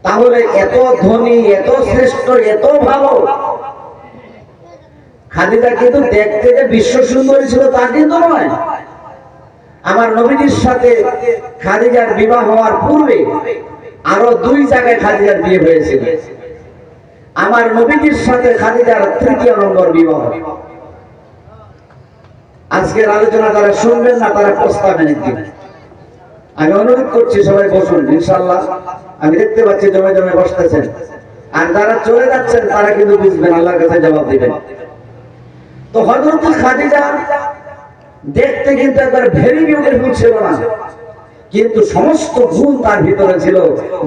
তাহলে এত ধনী, এত শ্রেষ্ঠ, এত ভালো খাদিজা কিন্তু দেখতে যে বিশ্ব সুন্দরী ছিল তা কিন্তু নয়। আমার নবীজির সাথে খাদিজার বিবাহ হওয়ার পূর্বে আরো 2 জায়গায় খাদিজার বিয়ে হয়েছিল। আমার নবীজির সাথে খাদিজার 3য় নম্বর বিবাহ। আজকের আলোচনা যারা শুনবেন না তারা প্রস্তাবে নিন। আমি অনুরোধ করছি সবাই বসুন ইনশাআল্লাহ। আমি দেখতে পাচ্ছি জমে জমে বসতেছেন, আর যারা চলে যাচ্ছেন তারা কিন্তু বুঝবেন, আল্লাহর কাছে জবাব দিবেন। তো হযরত খাদিজা দেখতে কিন্তু একবার ভেরি বিউটিফুল ছিল না, কিন্তু সমস্ত গুণ তার ভিতরে ছিল,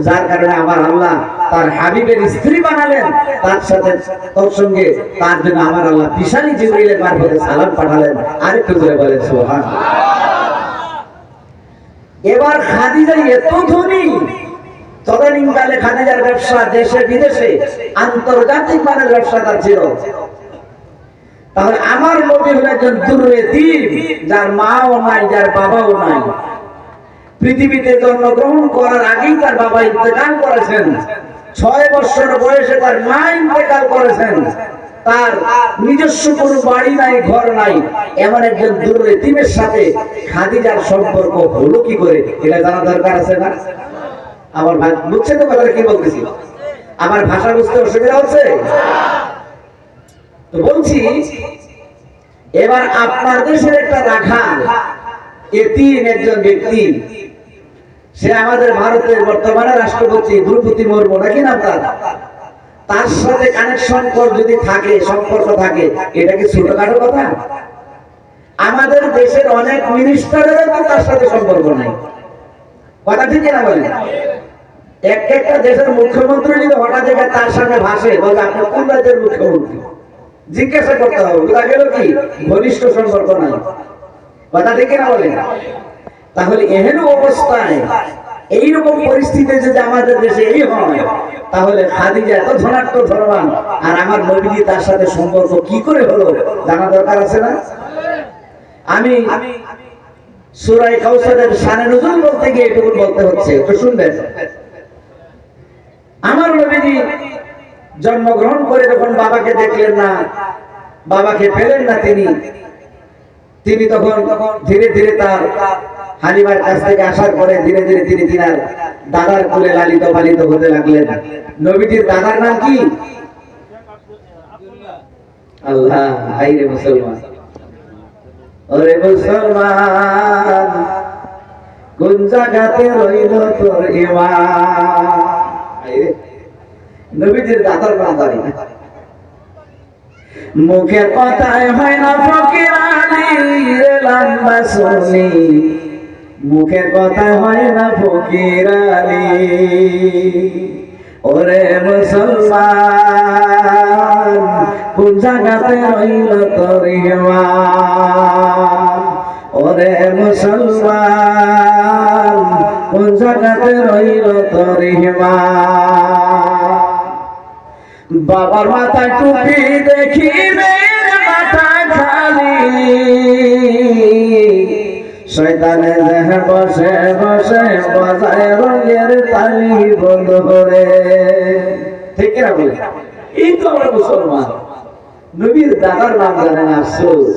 যার কারণে আমার আল্লাহ তার হাবিবের স্ত্রী বানালেন। তার সাথে তোর সঙ্গে তার জন্য আমার আল্লাহ পিশানি জিবরিলের মারফতে সালাম পাঠালেন। আরেকটু জোরে বলেন সুবহানাল্লাহ। এবার খাদিজা এত ধনী, তদানীকালে খাদিজার ব্যবসা দেশে বিদেশে আন্তর্জাতিক মানের ব্যবসা তার ছিল। তাহলে আমার নবী হলেন একজন দুর্নীতির, যার মাও নাই, যার বাবাও নাই। পৃথিবীতে জন্মগ্রহণ করার আগেই তার বাবা ইন্তেকাল করেছেন, 6 বছর বয়সে তার মা ইন্তেকাল করেছেন। তার নিজস্ব কোনো বাড়ি নাই, ঘর নাই। এমন একজন দুর্নীতির সাথে খাদিজার সম্পর্ক হলো কি করে, এটা জানা দরকার আছে না? আমার ভাই বুঝছে তো কথা কি বলতেছি? আমার ভাষা বুঝতে অসুবিধা হচ্ছে? তো বলছি, এবার আপনার দেশের একটা রাখাল, এতিম একজন ব্যক্তি, সে আমাদের ভারতের বর্তমানে রাষ্ট্রপতি দ্রৌপদী মুর্মু, নাকি নাম তার সাথে কানেকশন যদি থাকে, সম্পর্ক থাকে, এটা কি ছোটখাটো কথা? আমাদের দেশের অনেক মিনিস্টারের তার সাথে সম্পর্ক নাই। কথা ঠিক না বলেন? একটা দেশের মুখ্যমন্ত্রী যদি হঠাৎ থেকে তার সামনে ভাসে, বলে আপনি কোন রাজ্যের মুখ্যমন্ত্রী, জিজ্ঞাসা করতে হবে, বোঝা গেল কি ঘনিষ্ঠ সম্পর্ক নাই। কথা ঠিক না বলেন? তাহলে এহেন অবস্থায়, এইরকম পরিস্থিতি যদি আমাদের দেশে এই হয়, তাহলে খাদিজা এত ধনাঢ্য ধনবান, আর আমার নবীজি তার সাথে সম্পর্ক কি করে হলো, জানা দরকার আছে না? আমি সূরা কাউসারের শানে নুজুল বলতে গিয়ে এটুকু বলতে হচ্ছে, একটু শুনবেন। আমার নবীজি জন্মগ্রহণ করে যখন বাবাকে দেখলেন না, বাবাকে পেলেন না, তিনি তখন ধীরে ধীরে তার হালিমার কাছ থেকে আসার পরে ধীরে ধীরে তিনি তিনার দাদার কোলে লালিত পালিত হতে লাগলেন। নবীজির দাদার নাম কি? আল্লাহ, আইরে মুসলমান, ওরে মুসলমান, কোন জায়গাতে রইল তোর ঈমান? নবীজির দাদার নাম জানি না। মুখের কথায় হয় না ফকির আলীর লম্বা শুনি, মুখের কথায় হয় না ফকির আলী। ওরে মুসলমান, কোন জায়গাতে রইল তোর ঈমান? ওরে মুসলমান, কোন জায়গাতে রইল তোর ঈমান? বাবার মাথায় টুপি দেখিবে মাথা খালি, শয়তানে দেহ বসে বসে বাজায় রঙের তালি বন্ধ করে। ঠিক না বলে? এই তো আমরা মুসলমান। নবীর দাদার নাম জানেন? আফসোস,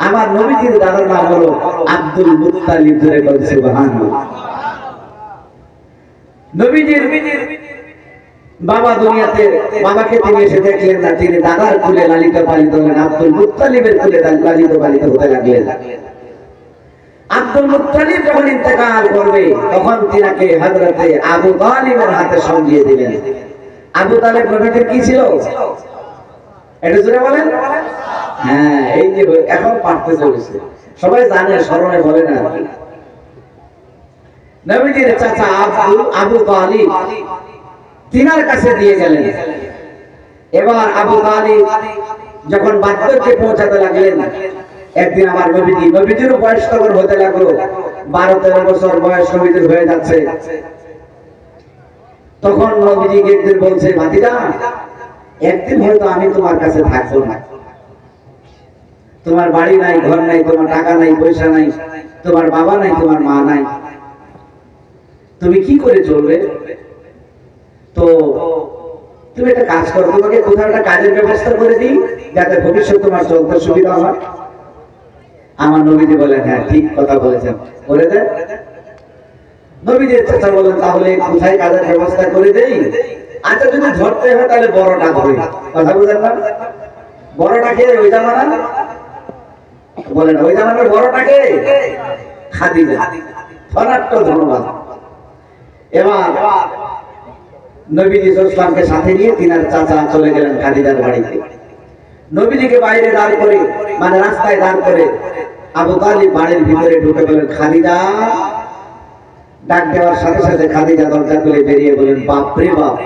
আমার নবীজির দাদার নাম হলো আব্দুল মুত্তালিব। ধরে বলেন সুবহানাল্লাহ। নবীজির বাবা দুনিয়াতে, বাবাকে তিনি এসে দেখলেন না, তিনি দাদার কোলে লালিত পালিত হলেন, আব্দুল মুত্তালিবের কোলে লালিত পালিত হতে লাগলেন। আব্দুল মুত্তালিব যখন ইন্তেকাল করবে, তখন তিনাকে হযরতে আবু তালিবের হাতে সঁপিয়ে দিলেন। আবু তালিব নবীজির কি ছিল? এটা জোরে বলেন। হ্যাঁ, এই যে এখন পাঠতে চলেছে, সবাই জানে, স্মরণে বলে না। নবীজির চাচা আবু তালিব তিনার কাছে দিয়ে গেলেন। এবার আবু তালিব যখন বার্ধক্যে পৌঁছাতে লাগলেন, একদিন আমার নবীজিরও বয়স তখন হতে লাগলো, 12-13 বছর বয়স নবীজির হয়ে যাচ্ছে। তখন নবীজিকে একদিন বলছে, ভাতিজা, একদিন হয়তো আমি তোমার কাছে থাকবো না। তোমার বাড়ি নাই, ঘর নাই, তোমার টাকা নাই, পয়সা নাই, তোমার বাবা নাই, তোমার মা নাই, তুমি কি করে চলবে? তো তুমি একটা কাজ করো, তোমাকে কোথাও একটা কাজের ব্যবস্থা করে দিই যাতে ভবিষ্যৎ তোমার চলতে সুবিধা হয়। আমার নবীজি বলেন হ্যাঁ ঠিক কথা বলেছেন, করে দেন। নবীজির চাচা বলেন তাহলে কোথায় কাজের ব্যবস্থা করে দেই? আচ্ছা যদি ধরতে হয় তাহলে বড়টা ধরি। কথা বুঝেন না? বড়টাকে ওই জামানা বলেন, ওই জামানার বড়টাকে খাদিজা। ধনাত্মক ধন্যবাদ। এবার নবীজি ইসলামকে সাথে নিয়ে তিনার চাচা চলে গেলেন খাদিজার বাড়িতে। নবীজিকে বাইরে দাঁড় করে, মানে রাস্তায় দাঁড় করে আবু তালিব বাড়ির ভিতরে ঢুকে বলেন খাদিজা। ডাক দেওয়ার সাথে সাথে খাদিজা দরজা খুলে বেরিয়ে বলেন বাপ রে বাপ,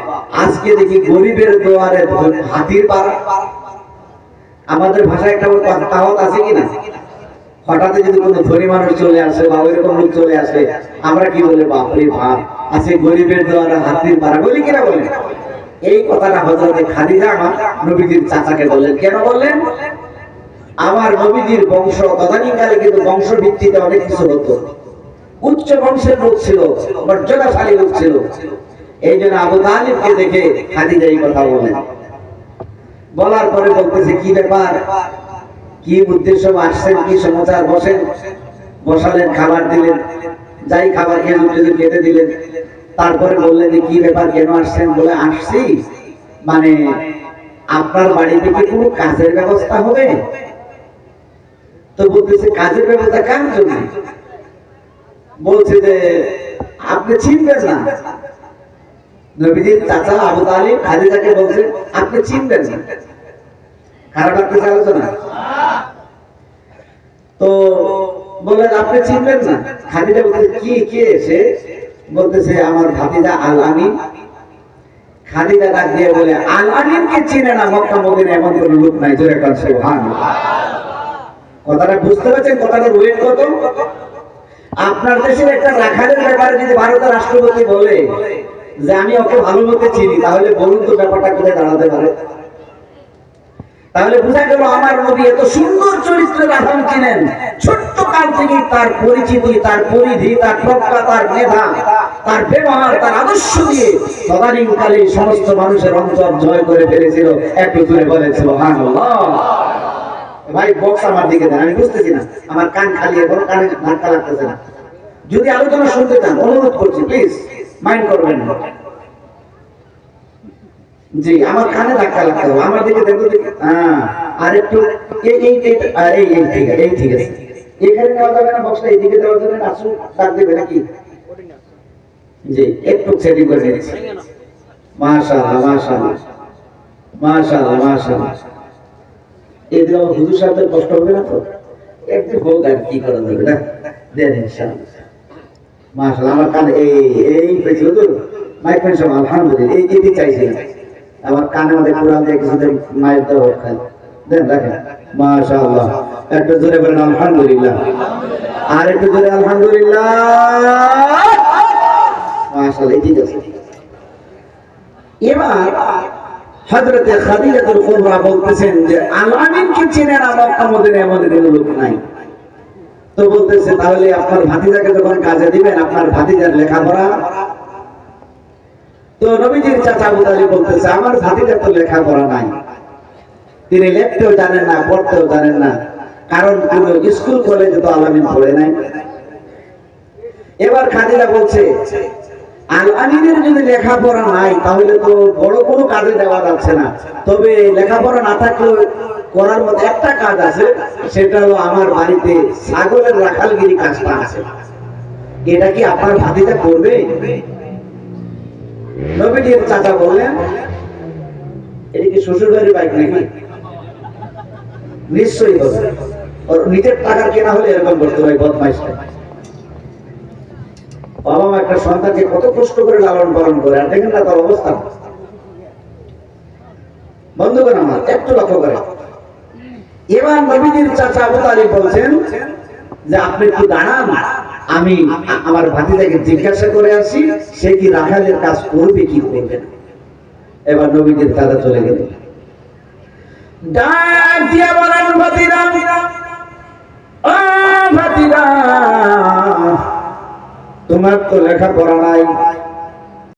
আজকে দেখি গরিবের দোয়ারে হাতির পাড়া। আমাদের ভাষায় একটা কাহাওয়াত আছে কিনা, হঠাৎ যদি কোনো ধনী মানুষ চলে আসে বা ওইরকম লোক চলে আসে আমরা কি বলে বাপ রে বাপ, আজকে গরিবের দোয়ারে হাতির পাড়া বলি কিনা বলেন। এই কথাটা হযরতে খাদিজা আমার নবীজির চাচাকে বললেন। কেন বললেন? আমার নবীজির বংশ তদানীকালে কিন্তু বংশ ভিত্তিতে অনেক কিছু হতো, উচ্চ বংশের লোক ছিল, মর্যাদাশালী লোক ছিল। এই জন্য আবু তালিবকে দেখে খাদিজা এই কথা বলেন। বলার পরে বলতেছে কি ব্যাপার, কি উদ্দেশ্য আসছেন, কি সমাচার? বসেন। বসালেন, খাবার দিলেন, যাই খাবার খেয়ে খেতে দিলেন। তারপরে বললেন যে কি ব্যাপার, কেন আসছেন? বলে আসছি মানে আপনার বাড়িতে কি কোনো কাজের ব্যবস্থা হবে? তো বলতেছে কাজের ব্যবস্থা কার জন্য? বলছে যে আপনি চিনবেন না। নবীজির চাচা আবু তালিব খাদিজাকে বলছে আপনি চিনবেন না। খারাপ লাগতেছে আলোচনা? তো বললেন আপনি চিনবেন না। খাদিজা বলতে কি কে এসে? বলতেছে আমার ভাতিজা আল আমিন। খাদিজা ডাক দিয়ে বলে আল আমিনকে চিনে না মক্কা মদিনা এমন কোন লোক নাই। জোরে কান সুবহানাল্লাহ। কথাটা বুঝতে পারছেন? কথাটা ওয়েট কত? আপনার দেশের একটা রাখালের ব্যাপারে যদি ভারতের রাষ্ট্রপতি বলে যে আমি ওকে ভালো মতো চিনি, তাহলে বলুন তো ব্যাপারটা কোথায় দাঁড়াতে পারে? তাহলে বোঝা গেল আমার নবী এত সুন্দর চরিত্রের আধান ছিলেন। ছোট্ট কাল থেকে তার পরিচিতি, তার পরিধি, তার প্রজ্ঞা, তার মেধা, তার ব্যবহার, তার আদর্শ দিয়ে তদানীকালে সমস্ত মানুষের অন্তর জয় করে ফেলেছিল। একটু জোরে বলেন সুবহানাল্লাহ। ভাই বক্স আমার দিকে দেন, আমি বুঝতেছি না, আমার কান খালি, এখন কানে ধাক্কা লাগতেছে না। যদি আলোচনা শুনতে চান অনুরোধ করছি, প্লিজ মাইন্ড করবেন না। জি আমার কানে ধাক্কা লাগতে হবে, আমার দিকে দেখো দেখি। আর একটু এই ঠিক আছে। এখানে নেওয়া যাবে না বক্সটা, এইদিকে দেওয়ার জন্য আসু ডাক দেবে নাকি? জি একটু সেটিং করে নিচ্ছি। মাশাআল্লাহ মাশাআল্লাহ মাশাআল্লাহ মাশাআল্লাহ। এদিকে আমার হুজুর সাহেবের কষ্ট হবে না তো? একটু হোক আর কি করা যাবে না, দেন ইনশাআল্লাহ। মাশাআল্লাহ আমার কানে এই পেয়েছিল তো মাইক্রোফোন সব আলহামদুলিল্লাহ। এই দিকে চাইছিলাম আমার কানে মধ্যে কোরআন দিয়ে কিছুদিন মায়ের দেওয়া খাই দেন দেখেন। মাশাআল্লাহ একটু জোরে বলেন আলহামদুলিল্লাহ। আর একটু জোরে আলহামদুলিল্লাহ। মাশাআল্লাহ ঠিক আছে। এবার হযরতে খাদিজাতুল কুবরা বলতেছেন যে আল আমিনকে চেনে না মক্কা মদিনা এমন কোনো লোক নাই। তো বলতেছে তাহলে আপনার ভাতিজাকে যখন কাজে দিবেন আপনার ভাতিজার লেখাপড়া? তো নবীজির চাচা আবু তালিব বলতেছে আমার ভাতিজার তো লেখাপড়া নাই, তিনি লিখতেও জানেন না পড়তেও জানেন না, কারণ কোন স্কুল কলেজে তো আল আমিন পড়ে নাই। এবার খাদিজা বলছে আল আমিনের যদি লেখাপড়া নাই তাহলে তো বড় কোনো কাজে দেওয়া যাচ্ছে না, তবে লেখাপড়া না থাকলেও করার মতো একটা কাজ আছে, সেটা হলো আমার বাড়িতে ছাগলের রাখালগিরি কাজটা আছে, এটা কি আপনার ভাতিজা করবে? নবীজির চাচা বললেন এটা কি শ্বশুর বাড়ির বাইক নাকি? নিশ্চয়ই হবে, ওর নিজের টাকার কেনা হলে এরকম করতে হয় বদমাইশটা। বাবা মা একটা সন্তানকে কত কষ্ট করে লালন পালন করে, আর দেখেন না তার অবস্থা। বন্ধুগণ আমার একটু লক্ষ্য করে। এবার নবীজির চাচা আবু তালিব বলছেন যে আপনি একটু দাঁড়ান, আমি আমার ভাতিজাকে জিজ্ঞাসা করে আসি সে কি রাখালের কাজ করবে কি করবে না। এবার নবীজির চাচা চলে গেল। ডাক দিয়া বলেন ভাতিজা, ও ভাতিজা তোমার তো লেখাপড়া নাই,